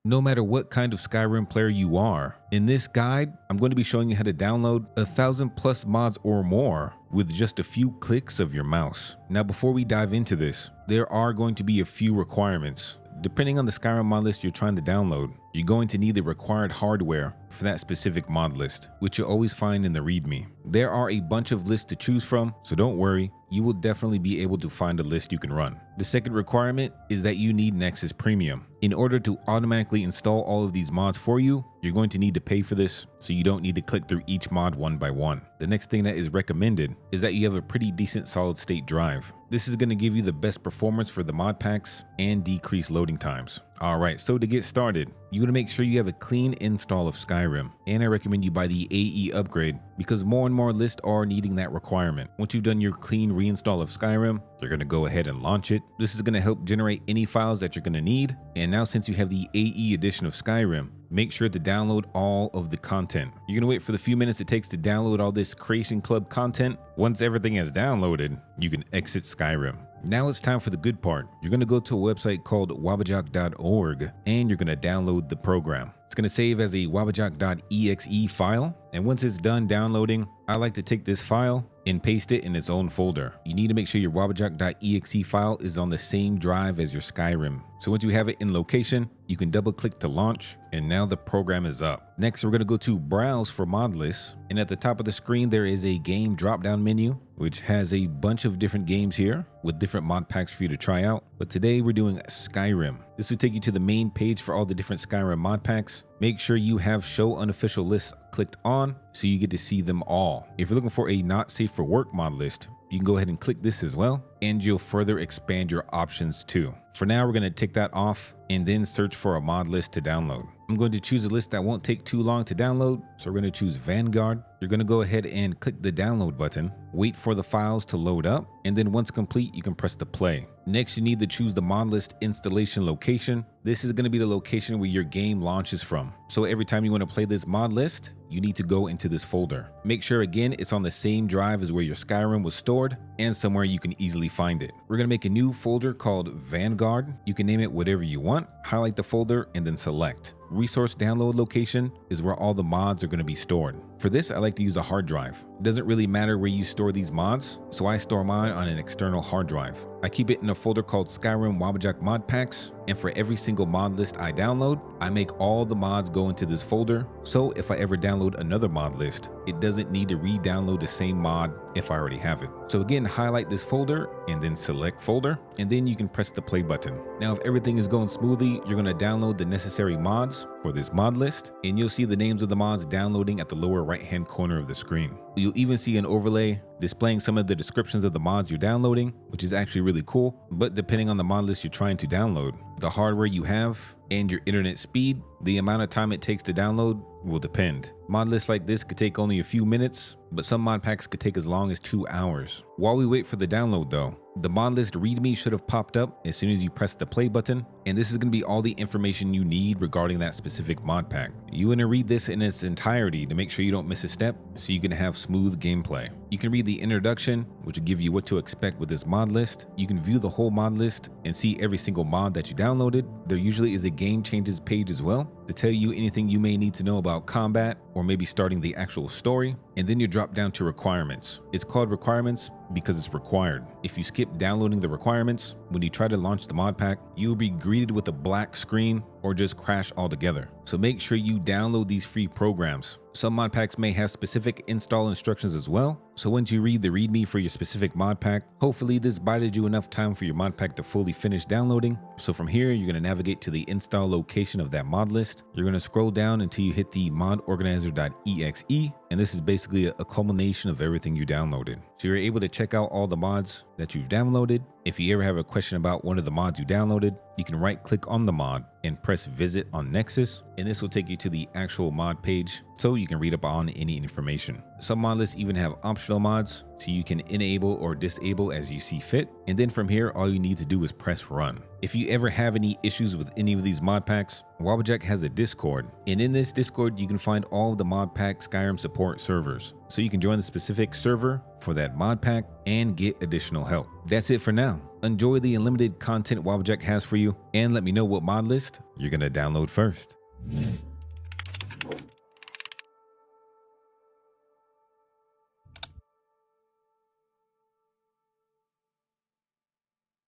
no matter what kind of Skyrim player you are. In this guide, I'm going to be showing you how to download 1,000+ mods or more with just a few clicks of your mouse. Now, before we dive into this, there are going to be a few requirements. Depending on the Skyrim mod list you're trying to download, you're going to need the required hardware for that specific mod list, which you'll always find in the readme. There are a bunch of lists to choose from, so don't worry, you will definitely be able to find a list you can run. The second requirement is that you need Nexus Premium. In order to automatically install all of these mods for you, you're going to need to pay for this, so you don't need to click through each mod one by one. The next thing that is recommended is that you have a pretty decent solid state drive. This is going to give you the best performance for the mod packs and decrease loading times. Alright, so to get started, you're going to make sure you have a clean install of Skyrim, and I recommend you buy the AE upgrade because more and more lists are needing that requirement. Once you've done your clean reinstall of Skyrim, you're going to go ahead and launch it. This is going to help generate any files that you're going to need, and now since you have the AE edition of Skyrim, make sure to download all of the content. You're going to wait for the few minutes it takes to download all this Creation Club content. Once everything is downloaded, you can exit Skyrim. Now it's time for the good part. You're going to go to a website called wabbajack.org and you're going to download the program. It's going to save as a wabbajack.exe file, and once it's done downloading, I like to take this file and paste it in its own folder. You need to make sure your wabbajack.exe file is on the same drive as your Skyrim. So once you have it in location, you can double click to launch, and now the program is up. Next, we're going to go to Browse for Modlist, and at the top of the screen there is a game drop-down menu which has a bunch of different games here with different mod packs for you to try out. But today we're doing Skyrim. This will take you to the main page for all the different Skyrim mod packs. Make sure you have Show Unofficial Lists clicked on so you get to see them all. If you're looking for a not safe for work mod list, you can go ahead and click this as well, and you'll further expand your options too. For now, we're going to tick that off and then search for a mod list to download. I'm going to choose a list that won't take too long to download, so we're going to choose Vanguard. You're going to go ahead and click the download button, wait for the files to load up, and then once complete, you can press the play. Next, you need to choose the mod list installation location. This is going to be the location where your game launches from. So every time you want to play this mod list, you need to go into this folder. Make sure again it's on the same drive as where your Skyrim was stored and somewhere you can easily find it. We're going to make a new folder called Vanguard. You can name it whatever you want. Highlight the folder and then select. Resource download location is where all the mods are going to be stored. For this, I like to use a hard drive. It doesn't really matter where you store these mods, so I store mine on an external hard drive. I keep it in a folder called Skyrim Wabbajack Mod Packs, and for every single mod list I download, I make all the mods go into this folder, so if I ever download another mod list, it doesn't need to re-download the same mod if I already have it. So again, highlight this folder and then select folder, and then you can press the play button. Now, if everything is going smoothly, you're going to download the necessary mods for this mod list, and you'll see the names of the mods downloading at the lower right-hand corner of the screen. You'll even see an overlay displaying some of the descriptions of the mods you're downloading, which is actually really cool. But depending on the mod list you're trying to download, the hardware you have, and your internet speed, the amount of time it takes to download will depend. Mod lists like this could take only a few minutes, but some mod packs could take as long as 2 hours. While we wait for the download though, the mod list readme should have popped up as soon as you press the play button, and this is going to be all the information you need regarding that specific mod pack. You want to read this in its entirety to make sure you don't miss a step so you can have smooth gameplay. You can read the introduction, which will give you what to expect with this mod list. You can view the whole mod list and see every single mod that you downloaded. There usually is a game changes page as well to tell you anything you may need to know about combat or maybe starting the actual story. And then you drop down to requirements. It's called requirements because it's required. If you skip downloading the requirements, when you try to launch the mod pack, you will be greeted with a black screen or just crash altogether. So make sure you download these free programs. Some mod packs may have specific install instructions as well. So once you read the readme for your specific mod pack, hopefully this bided you enough time for your mod pack to fully finish downloading. So from here, you're going to navigate to the install location of that mod list. You're going to scroll down until you hit the modorganizer.exe. And this is basically a culmination of everything you downloaded. So you're able to check out all the mods that you've downloaded. If you ever have a question about one of the mods you downloaded, you can right click on the mod and press visit on Nexus, and this will take you to the actual mod page so you can read up on any information. Some mod lists even have optional mods, so you can enable or disable as you see fit. And then from here, all you need to do is press run. If you ever have any issues with any of these mod packs, Wabbajack has a Discord. And in this Discord, you can find all of the mod pack Skyrim support servers. So you can join the specific server for that mod pack and get additional help. That's it for now. Enjoy the unlimited content Wabbajack has for you, and let me know what mod list you're gonna download first.